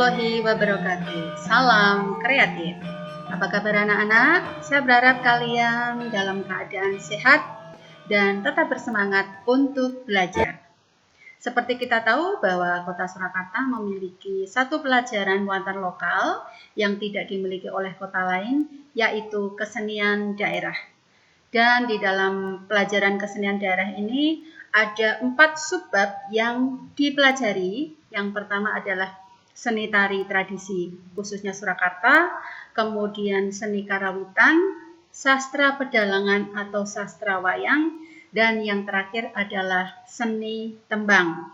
warahmatullahi wabarakatuh. Salam kreatif. Apa kabar anak-anak? Saya berharap kalian dalam keadaan sehat dan tetap bersemangat untuk belajar. Seperti kita tahu bahwa Kota Surakarta memiliki satu pelajaran muatan lokal yang tidak dimiliki oleh kota lain, yaitu kesenian daerah. Dan di dalam pelajaran kesenian daerah ini ada 4 subbab yang dipelajari. Yang pertama adalah seni tari tradisi khususnya Surakarta, kemudian seni karawitan, sastra pedalangan atau sastra wayang, dan yang terakhir adalah seni tembang.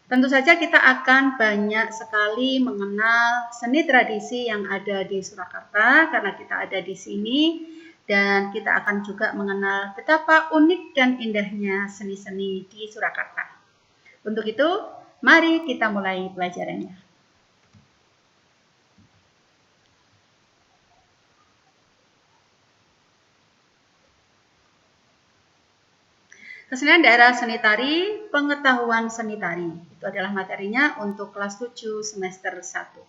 Tentu saja kita akan banyak sekali mengenal seni tradisi yang ada di Surakarta karena kita ada di sini, dan kita akan juga mengenal betapa unik dan indahnya seni-seni di Surakarta. Untuk itu, mari kita mulai pelajarannya. Kesenian daerah seni tari, pengetahuan seni tari. Itu adalah materinya untuk kelas 7 semester 1.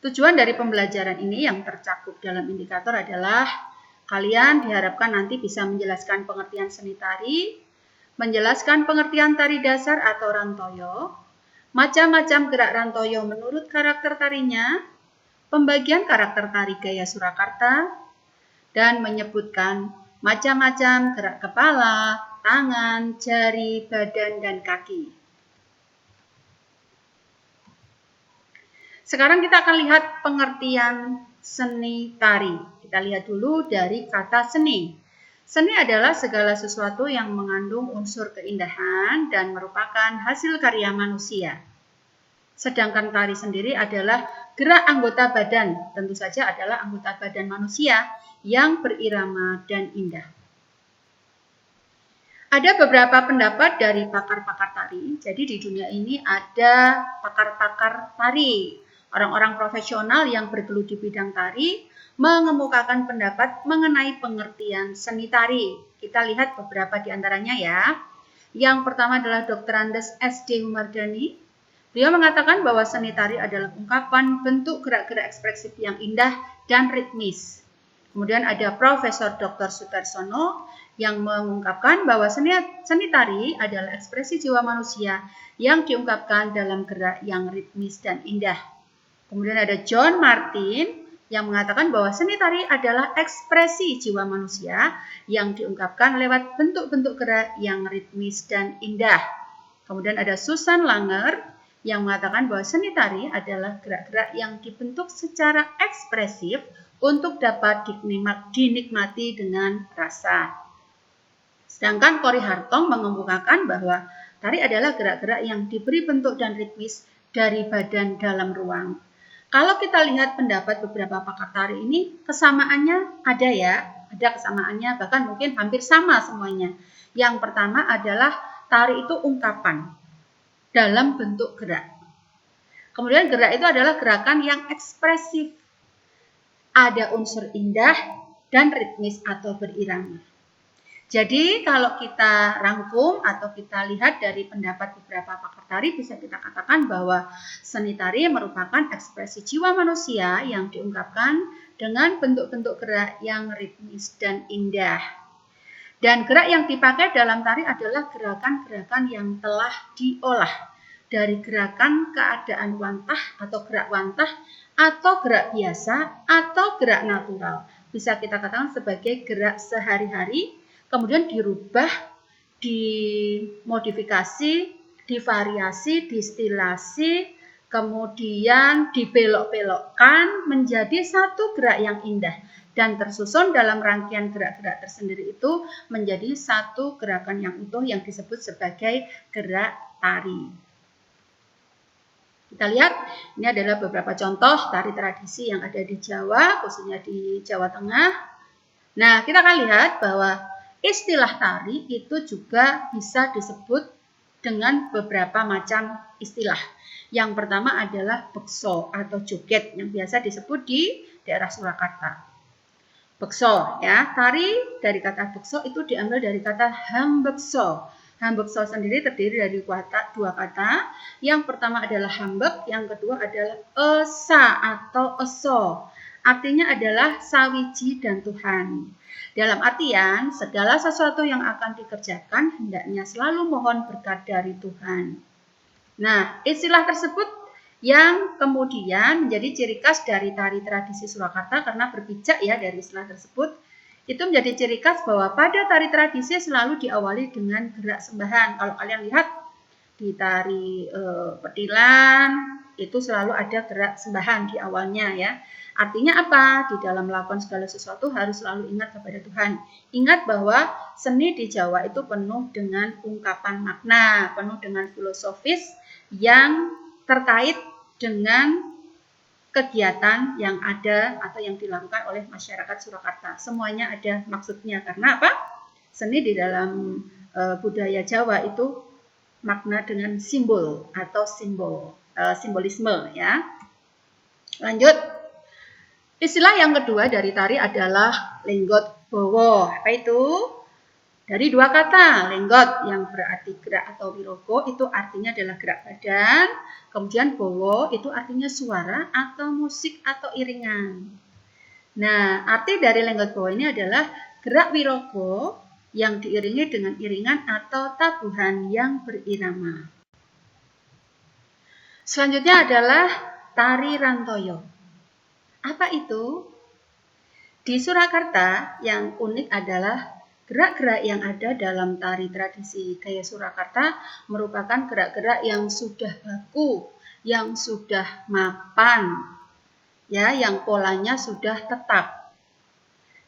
Tujuan dari pembelajaran ini yang tercakup dalam indikator adalah kalian diharapkan nanti bisa menjelaskan pengertian seni tari, menjelaskan pengertian tari dasar atau rantoyo, macam-macam gerak rantoyo menurut karakter tarinya, pembagian karakter tari gaya Surakarta, dan menyebutkan macam-macam gerak kepala, tangan, jari, badan, dan kaki. Sekarang kita akan lihat pengertian seni tari. Kita lihat dulu dari kata seni. Seni adalah segala sesuatu yang mengandung unsur keindahan dan merupakan hasil karya manusia. Sedangkan tari sendiri adalah gerak anggota badan, tentu saja adalah anggota badan manusia yang berirama dan indah. Ada beberapa pendapat dari pakar-pakar tari. Jadi di dunia ini ada pakar-pakar tari. Orang-orang profesional yang bergelut di bidang tari mengemukakan pendapat mengenai pengertian seni tari. Kita lihat beberapa di antaranya ya. Yang pertama adalah Dr. Andes S.D. Humardani. Beliau mengatakan bahwa seni tari adalah ungkapan bentuk gerak-gerak ekspresif yang indah dan ritmis. Kemudian ada Profesor Dr. Sudarsono yang mengungkapkan bahwa seni tari adalah ekspresi jiwa manusia yang diungkapkan dalam gerak yang ritmis dan indah. Kemudian ada John Martin yang mengatakan bahwa seni tari adalah ekspresi jiwa manusia yang diungkapkan lewat bentuk-bentuk gerak yang ritmis dan indah. Kemudian ada Susan Langer yang mengatakan bahwa seni tari adalah gerak-gerak yang dibentuk secara ekspresif untuk dapat dinikmati dengan rasa. Sedangkan Kori Hartong mengemukakan bahwa tari adalah gerak-gerak yang diberi bentuk dan ritmis dari badan dalam ruang. Kalau kita lihat pendapat beberapa pakar tari ini, kesamaannya ada ya, ada kesamaannya, bahkan mungkin hampir sama semuanya. Yang pertama adalah tari itu ungkapan dalam bentuk gerak. Kemudian gerak itu adalah gerakan yang ekspresif. Ada unsur indah dan ritmis atau berirama. Jadi kalau kita rangkum atau kita lihat dari pendapat beberapa pakar tari, bisa kita katakan bahwa seni tari merupakan ekspresi jiwa manusia yang diungkapkan dengan bentuk-bentuk gerak yang ritmis dan indah. Dan gerak yang dipakai dalam tari adalah gerakan-gerakan yang telah diolah dari gerakan keadaan wantah atau gerak wantah atau gerak biasa atau gerak natural. Bisa kita katakan sebagai gerak sehari-hari, kemudian dirubah, dimodifikasi, divariasi, distilasi, kemudian dibelok-belokkan menjadi satu gerak yang indah. Dan tersusun dalam rangkaian gerak-gerak tersendiri itu menjadi satu gerakan yang utuh yang disebut sebagai gerak tari. Kita lihat, ini adalah beberapa contoh tari tradisi yang ada di Jawa, khususnya di Jawa Tengah. Nah, kita akan lihat bahwa istilah tari itu juga bisa disebut dengan beberapa macam istilah. Yang pertama adalah bekso atau joget yang biasa disebut di daerah Surakarta. Bekso ya, tari dari kata bekso itu diambil dari kata hambekso. Hambekso sendiri terdiri dari dua kata. Yang pertama adalah hambek, yang kedua adalah esa atau eso. Artinya adalah sawiji dan Tuhan. Dalam artian, segala sesuatu yang akan dikerjakan hendaknya selalu mohon berkat dari Tuhan. Nah, istilah tersebut yang kemudian menjadi ciri khas dari tari tradisi Surakarta karena berpijak ya dari istilah tersebut. Itu menjadi ciri khas bahwa pada tari tradisi selalu diawali dengan gerak sembahan. Kalau kalian lihat di tari petilan itu selalu ada gerak sembahan di awalnya ya. Artinya apa? Di dalam melakukan segala sesuatu harus selalu ingat kepada Tuhan. Ingat bahwa seni di Jawa itu penuh dengan ungkapan makna, penuh dengan filosofis yang terkait dengan kegiatan yang ada atau yang dilakukan oleh masyarakat Surakarta. Semuanya ada maksudnya. Karena apa? Seni di dalam budaya Jawa itu makna dengan simbol atau simbolisme ya. Lanjut. Istilah yang kedua dari tari adalah lenggot bowo. Apa itu? Dari dua kata, lenggot yang berarti gerak atau wirogo itu artinya adalah gerak badan, kemudian bowo itu artinya suara atau musik atau iringan. Nah, arti dari lenggot bowo ini adalah gerak wirogo yang diiringi dengan iringan atau tabuhan yang berirama. Selanjutnya adalah tari rantoyo. Apa itu? Di Surakarta yang unik adalah gerak-gerak yang ada dalam tari tradisi gaya Surakarta merupakan gerak-gerak yang sudah baku, yang sudah mapan, ya, yang polanya sudah tetap.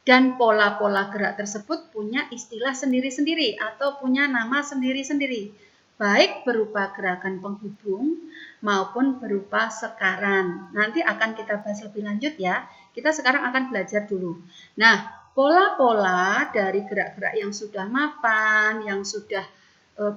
Dan pola-pola gerak tersebut punya istilah sendiri-sendiri atau punya nama sendiri-sendiri, baik berupa gerakan penghubung maupun berupa sekaran. Nanti akan kita bahas lebih lanjut ya. Kita sekarang akan belajar dulu. Nah, pola-pola dari gerak-gerak yang sudah mapan, yang sudah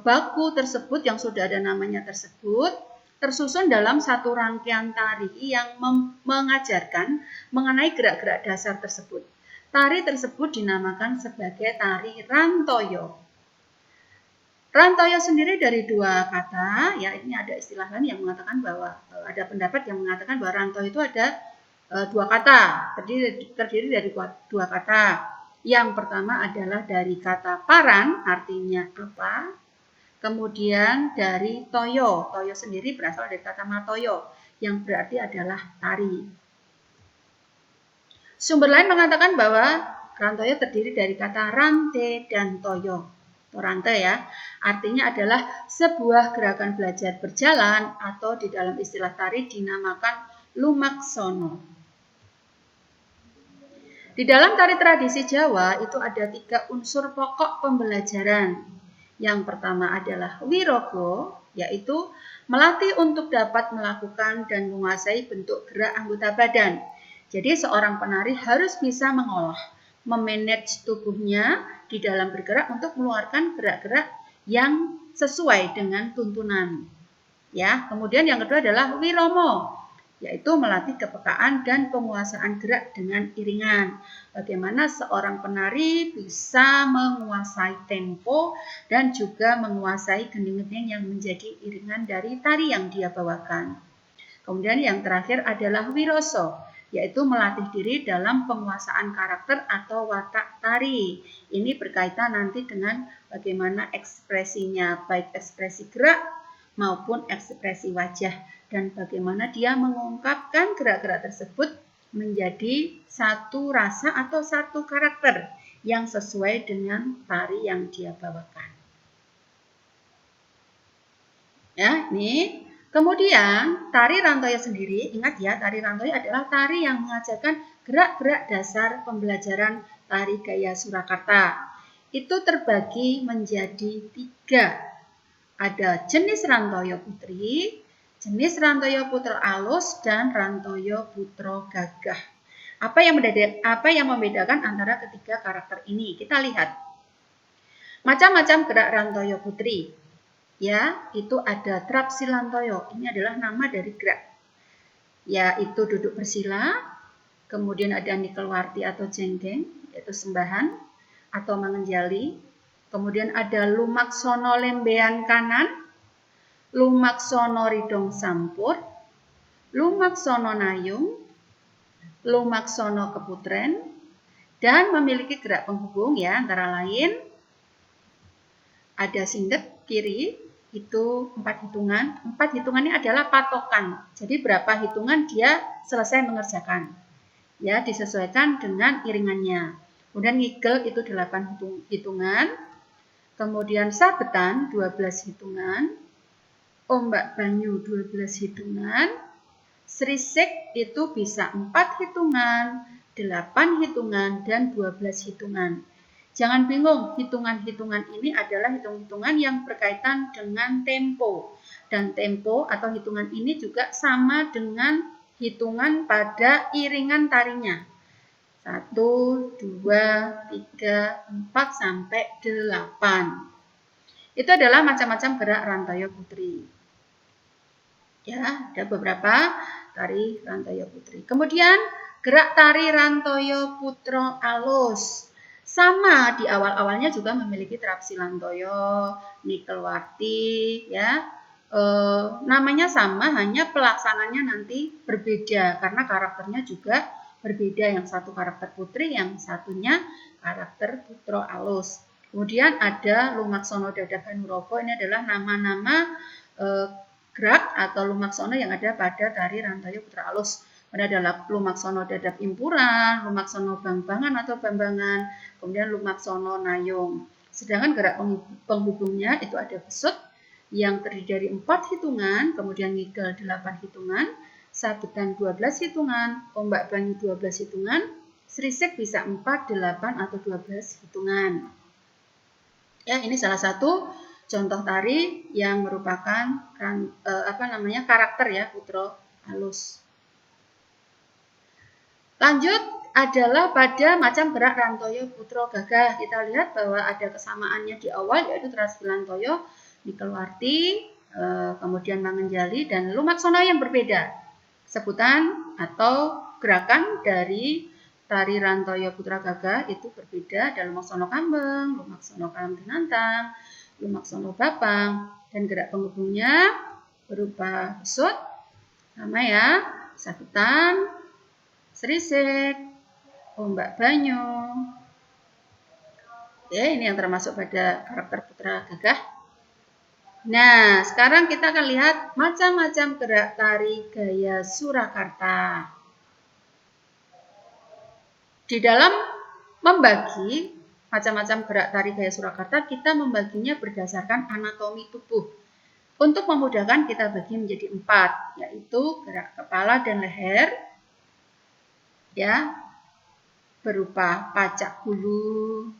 baku tersebut, yang sudah ada namanya tersebut, tersusun dalam satu rangkaian tari yang mengajarkan mengenai gerak-gerak dasar tersebut. Tari tersebut dinamakan sebagai tari rantoyo. Rantoyo sendiri dari dua kata, ya ini ada istilah lain yang mengatakan bahwa ada pendapat yang mengatakan bahwa rantoyo itu ada dua kata, terdiri dari dua kata. Yang pertama adalah dari kata paran, artinya apa? Kemudian dari toyo, toyo sendiri berasal dari kata matoyo, yang berarti adalah tari. Sumber lain mengatakan bahwa rantoyo terdiri dari kata rante dan toyo. Rante ya, artinya adalah sebuah gerakan belajar berjalan atau di dalam istilah tari dinamakan lumaksono. Di dalam tari tradisi Jawa itu ada 3 unsur pokok pembelajaran. Yang pertama adalah wirogo, yaitu melatih untuk dapat melakukan dan menguasai bentuk gerak anggota badan. Jadi seorang penari harus bisa mengolah, memanage tubuhnya di dalam bergerak untuk mengeluarkan gerak-gerak yang sesuai dengan tuntunan. Ya, kemudian yang kedua adalah wiromo, yaitu melatih kepekaan dan penguasaan gerak dengan iringan. Bagaimana seorang penari bisa menguasai tempo dan juga menguasai gending-gending yang menjadi iringan dari tari yang dia bawakan. Kemudian yang terakhir adalah wiroso, yaitu melatih diri dalam penguasaan karakter atau watak tari. Ini berkaitan nanti dengan bagaimana ekspresinya, baik ekspresi gerak maupun ekspresi wajah, dan bagaimana dia mengungkapkan gerak-gerak tersebut menjadi satu rasa atau satu karakter yang sesuai dengan tari yang dia bawakan. Ya, ini. Kemudian tari rantoyo sendiri, ingat ya, tari rantoyo adalah tari yang mengajarkan gerak-gerak dasar pembelajaran tari gaya Surakarta. Itu terbagi menjadi 3. Ada jenis rantoyo putri, jenis rantoyo putra alus, dan rantoyo putro gagah. Apa yang membedakan antara ketiga karakter ini? Kita lihat. Macam-macam gerak rantoyo putri. Ya, itu ada trapsilantoyo. Ini adalah nama dari gerak. Yaitu duduk bersila, kemudian ada nikelwarti atau jengkeng, yaitu sembahan atau mengenjali. Kemudian ada lumaksono lembean kanan, lumaksono ridong sampur, lumaksono nayung, lumaksono keputren, dan memiliki gerak penghubung ya, antara lain ada sindek kiri, itu 4 hitungan. 4 hitungan ini adalah patokan. Jadi berapa hitungan dia selesai mengerjakan. Ya, disesuaikan dengan iringannya. Kemudian ngigel itu 8 hitungan. Kemudian sabetan 12 hitungan. Ombak banyu 12 hitungan. Srisik itu bisa 4 hitungan, 8 hitungan, dan 12 hitungan. Jangan bingung, hitungan-hitungan ini adalah hitung-hitungan yang berkaitan dengan tempo. Dan tempo atau hitungan ini juga sama dengan hitungan pada iringan tarinya. 1, 2, 3, 4, sampai 8. Itu adalah macam-macam gerak Rantoyo Putri. Ya, ada beberapa tari Rantoyo Putri. Kemudian gerak tari Rantoyo Putro Alus. Sama di awal-awalnya juga memiliki Trapsi Lantoyo, Nikelwarti, ya. Namanya sama, hanya pelaksananya nanti berbeda karena karakternya juga berbeda. Yang satu karakter putri, yang satunya karakter putro alus. Kemudian ada Lumaksono Dadap Hanurobo, ini adalah nama-nama gerak atau lumaksono yang ada pada tari Rantoyo Putra Alus. Ada adalah lumaksono dadap impuran, lumaksono bambangan atau bambangan, kemudian lumaksono nayung. Sedangkan gerak penghubungnya itu ada besut yang terdiri dari 4 hitungan, kemudian ngigel 8 hitungan, sabetan 12 hitungan, ombak banyu 12 hitungan, srisik bisa 4, 8 atau 12 hitungan. Ya, ini salah satu contoh tari yang merupakan karakter ya Putro Alus. Lanjut adalah pada macam gerak Rantoyo Putro Gagah. Kita lihat bahwa ada kesamaannya di awal, yaitu Trapsi Lantoyo, Nikelwarti, kemudian Mangenjali, dan Lumaksono yang berbeda. Sebutan atau gerakan dari tari Rantoyo Putra Gagah itu berbeda. Ada Lumaksono Kambeng, Lumaksono Kalamrinantang, Lumaksono Bapang, dan gerak penghubungnya berupa besut, sama ya, sabetan, srisik, ombak banyu. Ya, ini yang termasuk pada karakter Putra Gagah. Nah, sekarang kita akan lihat macam-macam gerak tari gaya Surakarta. Di dalam membagi macam-macam gerak tari gaya Surakarta, kita membaginya berdasarkan anatomi tubuh. Untuk memudahkan, kita bagi menjadi 4, yaitu gerak kepala dan leher, ya, berupa pacak bulu,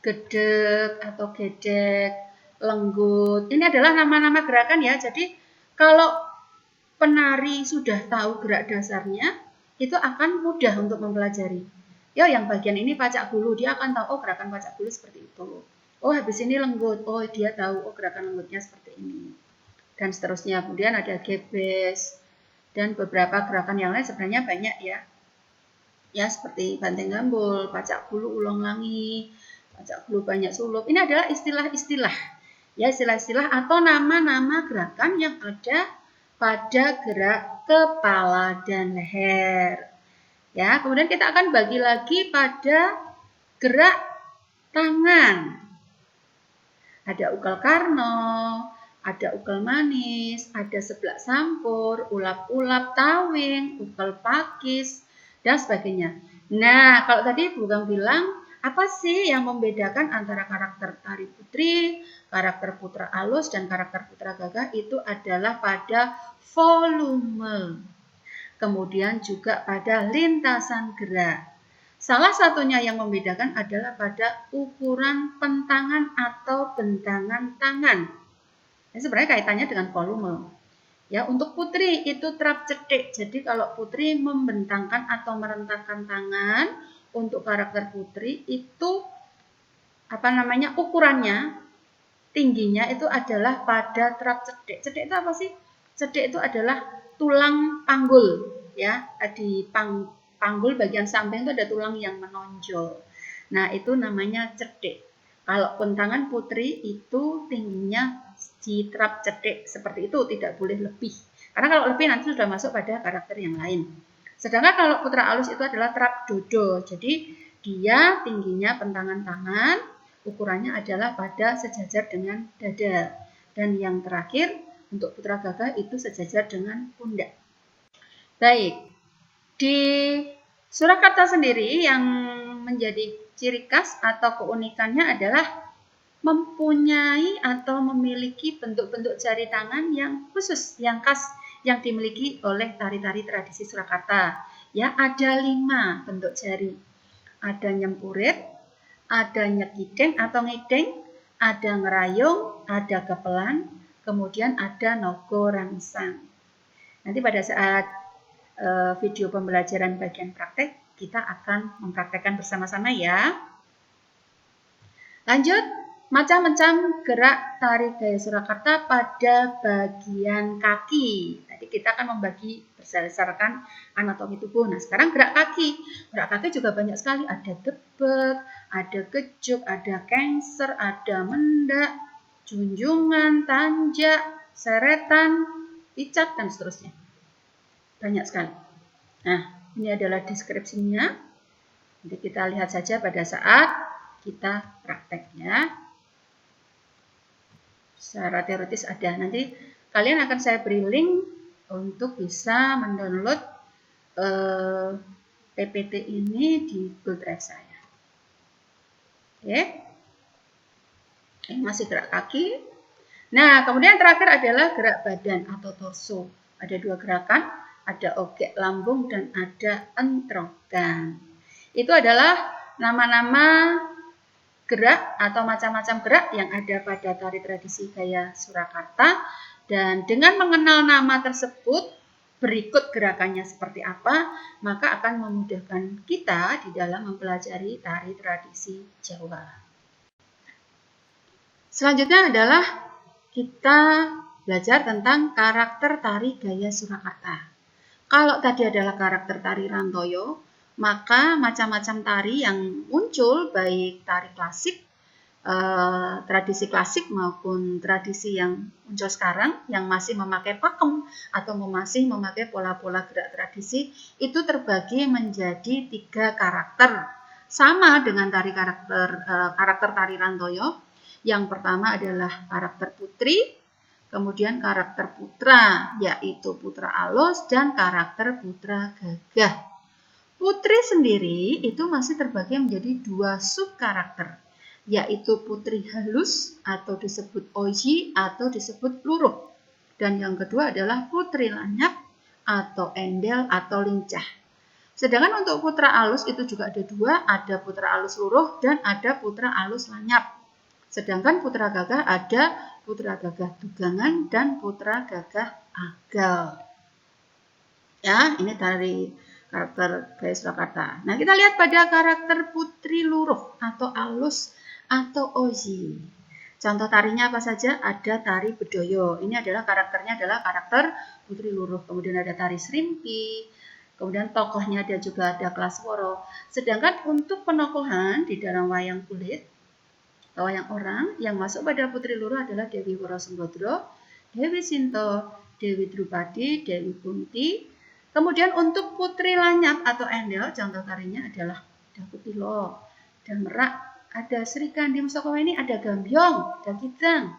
gedek atau gedek, lenggut. Ini adalah nama-nama gerakan ya. Jadi kalau penari sudah tahu gerak dasarnya, itu akan mudah untuk mempelajari. Ya, yang bagian ini pacak bulu, dia akan tahu, oh gerakan pacak bulu seperti itu. Oh, habis ini lenggut, oh dia tahu, oh gerakan lenggutnya seperti ini. Dan seterusnya. Kemudian ada gebes dan beberapa gerakan yang lain, sebenarnya banyak ya. Ya, seperti banteng gambul, pacak bulu ulong langi, pacak bulu banyak sulup. Ini adalah istilah-istilah. Ya, istilah-istilah atau nama-nama gerakan yang ada pada gerak kepala dan leher. Ya, kemudian kita akan bagi lagi pada gerak tangan. Ada ukal karno, ada ukal manis, ada seblak sampur, ulap-ulap tawing, ukal pakis, dan sebagainya. Nah, kalau tadi Bu Gang bilang, apa sih yang membedakan antara karakter tari putri, karakter putra alus, dan karakter putra gagah? Itu adalah pada volume. Kemudian juga pada lintasan gerak. Salah satunya yang membedakan adalah pada ukuran pentangan atau bentangan tangan. Ini sebenarnya kaitannya dengan volume. Ya, untuk putri itu trap cetik. Jadi kalau putri membentangkan atau merentangkan tangan, untuk karakter putri itu ukurannya, tingginya itu adalah pada trap cetik. Cetik itu apa sih? Cetik itu adalah tulang panggul, ya. Di panggul bagian samping itu ada tulang yang menonjol. Nah, itu namanya cetik. Kalaupun tangan putri itu tingginya jitrap cetek seperti itu, tidak boleh lebih. Karena kalau lebih nanti sudah masuk pada karakter yang lain. Sedangkan kalau putra alus itu adalah trap dodo. Jadi dia tingginya pentangan tangan, ukurannya adalah pada sejajar dengan dada. Dan yang terakhir untuk putra gagah itu sejajar dengan pundak. Baik, di Surakarta sendiri yang menjadi ciri khas atau keunikannya adalah mempunyai atau memiliki bentuk-bentuk jari tangan yang khusus, yang khas, yang dimiliki oleh tari-tari tradisi Surakarta. Ya, ada 5 bentuk jari. Ada nyempurit, ada nyekideng atau ngideng, ada ngerayung, ada gapelan, kemudian ada nogo rangsang. Nanti pada saat video pembelajaran bagian praktek, kita akan mempraktekkan bersama-sama ya. Lanjut, macam-macam gerak tari gaya Surakarta pada bagian kaki. Tadi kita akan membagi berdasarkan anatomi tubuh. Nah, sekarang gerak kaki. Gerak kaki juga banyak sekali. Ada debek, ada kejuk, ada kengser, ada mendak, junjungan, tanjak, seretan, icat, dan seterusnya. Banyak sekali. Nah, ini adalah deskripsinya. Nanti kita lihat saja pada saat kita prakteknya. Secara teoritis ada. Nanti kalian akan saya beri link untuk bisa mendownload PPT ini di Google Drive saya. Oke. Ini masih gerak kaki. Nah, kemudian terakhir adalah gerak badan atau torso. Ada 2 gerakan, ada ogek lambung dan ada entrokan. Itu adalah nama-nama gerak atau macam-macam gerak yang ada pada tari tradisi gaya Surakarta. Dan dengan mengenal nama tersebut, berikut gerakannya seperti apa, maka akan memudahkan kita di dalam mempelajari tari tradisi Jawa. Selanjutnya adalah kita belajar tentang karakter tari gaya Surakarta. Kalau tadi adalah karakter tari Rantoyo, maka macam-macam tari yang muncul, baik tari klasik, tradisi klasik maupun tradisi yang muncul sekarang, yang masih memakai pakem atau masih memakai pola-pola gerak tradisi, itu terbagi menjadi 3 karakter. Sama dengan karakter tari Rantoyo. Yang pertama adalah karakter putri, kemudian karakter putra, yaitu putra alus, dan karakter putra gagah. Putri sendiri itu masih terbagi menjadi 2 sub karakter, yaitu putri halus atau disebut oji atau disebut luruh. Dan yang kedua adalah putri lanyap atau endel atau lincah. Sedangkan untuk putra alus itu juga ada 2, ada putra alus luruh dan ada putra alus lanyap. Sedangkan putra gagah ada putra gagah dugangan dan putra gagah agal. Ya, ini dari karakter gaya Surakarta. Nah, kita lihat pada karakter putri luruh atau alus atau oji. Contoh tarinya apa saja? Ada tari bedoyo. Ini adalah karakternya adalah karakter putri luruh. Kemudian ada tari serimpi. Kemudian tokohnya ada juga ada Klasworo. Sedangkan untuk penokohan di dalam wayang kulit, wayang orang yang masuk pada putri luruh adalah Dewi Woro Sembodro, Dewi Sinto, Dewi Drupadi, Dewi Kunti. Kemudian untuk putri lanyap atau endel, contoh tarinya adalah Dakutilo, ada Merak, ada Sri Kandi Mustokoweni, ada Gambyong, ada Kijang.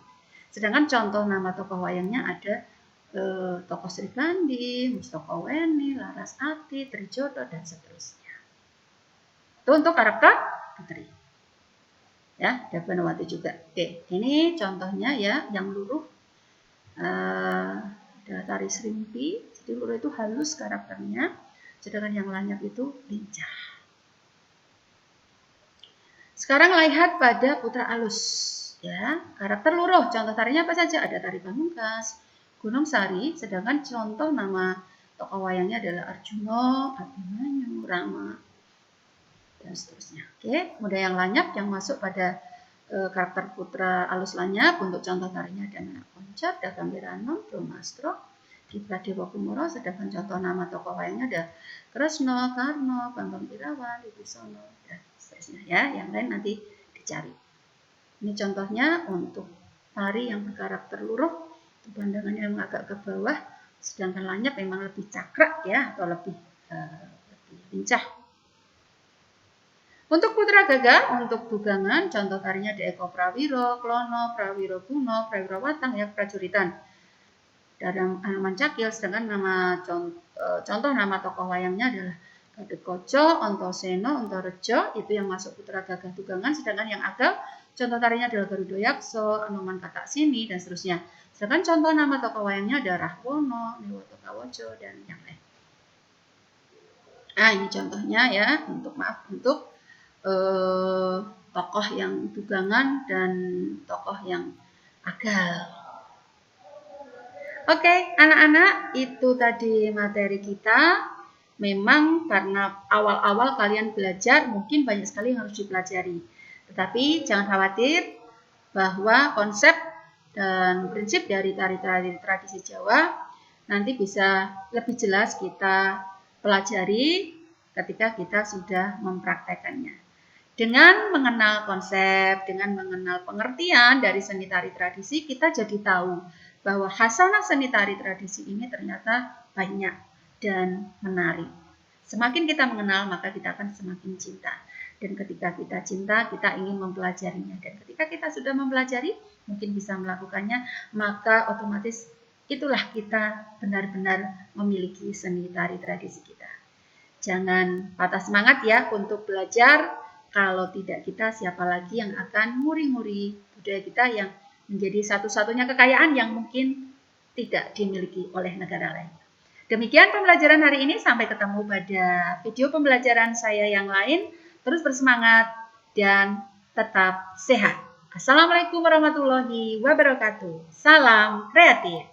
Sedangkan contoh nama tokoh wayangnya ada tokoh Sri Kandi, Mustokoweni, Laras Ati, Trijoto, dan seterusnya. Itu untuk karakter putri. Ya, ada Banawati juga. Oke, ini contohnya ya, yang luruh ada tari serimpi. Jadi luruh itu halus karakternya, sedangkan yang lanyap itu lincah. Sekarang lihat pada putra alus. Ya, karakter luruh. Contoh tarinya apa saja? Ada tari Pamungkas, Gunung Sari. Sedangkan contoh nama tokoh wayangnya adalah Arjuna, Abimanyu, Rama, dan seterusnya. Oke, kemudian yang lanyap yang masuk pada karakter putra alus lanyap, untuk contoh tarinya ada Menak Koncat, Dagang Biranom, Brahmastro, Kipra Dewa Kumoro. Sedangkan contoh nama tokoh wayangnya ada Kresna, Karno, Bambang Irawan, Wibisono, dan seterusnya ya. Yang lain nanti dicari. Ini contohnya untuk tari yang berkarakter luruh, pandangannya memang agak ke bawah, sedangkan lanyap memang lebih cakrak ya, atau lebih lincah. Untuk putra gagah, untuk dugangan, contoh tarinya ada Eko Prawiro, Klono, Prawiro Kuno, Prawiro Watang ya, prajuritan. Dalam Hanoman Cakil, sedangkan contoh nama tokoh wayangnya adalah Gadekoco, Ontoseno, Ontorejo, itu yang masuk putra gagah dugangan, sedangkan yang agak contoh tarinya adalah Garuda Yakso, Anoman Katak Sini, dan seterusnya. Sedangkan contoh nama tokoh wayangnya ada Rahwono, Niwoto Kawojo, dan yang lain. Nah, ini contohnya ya, untuk tokoh yang dugangan dan tokoh yang agal. Oke, anak-anak, itu tadi materi kita. Memang karena awal-awal kalian belajar, mungkin banyak sekali yang harus dipelajari. Tetapi jangan khawatir bahwa konsep dan prinsip dari tari-tari tradisi Jawa nanti bisa lebih jelas kita pelajari ketika kita sudah mempraktekannya. Dengan mengenal konsep, dengan mengenal pengertian dari seni tari tradisi, kita jadi tahu bahwa khasanah seni tari tradisi ini ternyata banyak dan menarik. Semakin kita mengenal, maka kita akan semakin cinta. Dan ketika kita cinta, kita ingin mempelajarinya. Dan ketika kita sudah mempelajari, mungkin bisa melakukannya, maka otomatis itulah kita benar-benar memiliki seni tari tradisi kita. Jangan patah semangat ya untuk belajar. Kalau tidak kita, siapa lagi yang akan muri-muri budaya kita yang menjadi satu-satunya kekayaan yang mungkin tidak dimiliki oleh negara lain. Demikian pembelajaran hari ini, sampai ketemu pada video pembelajaran saya yang lain. Terus bersemangat dan tetap sehat. Assalamualaikum warahmatullahi wabarakatuh. Salam kreatif.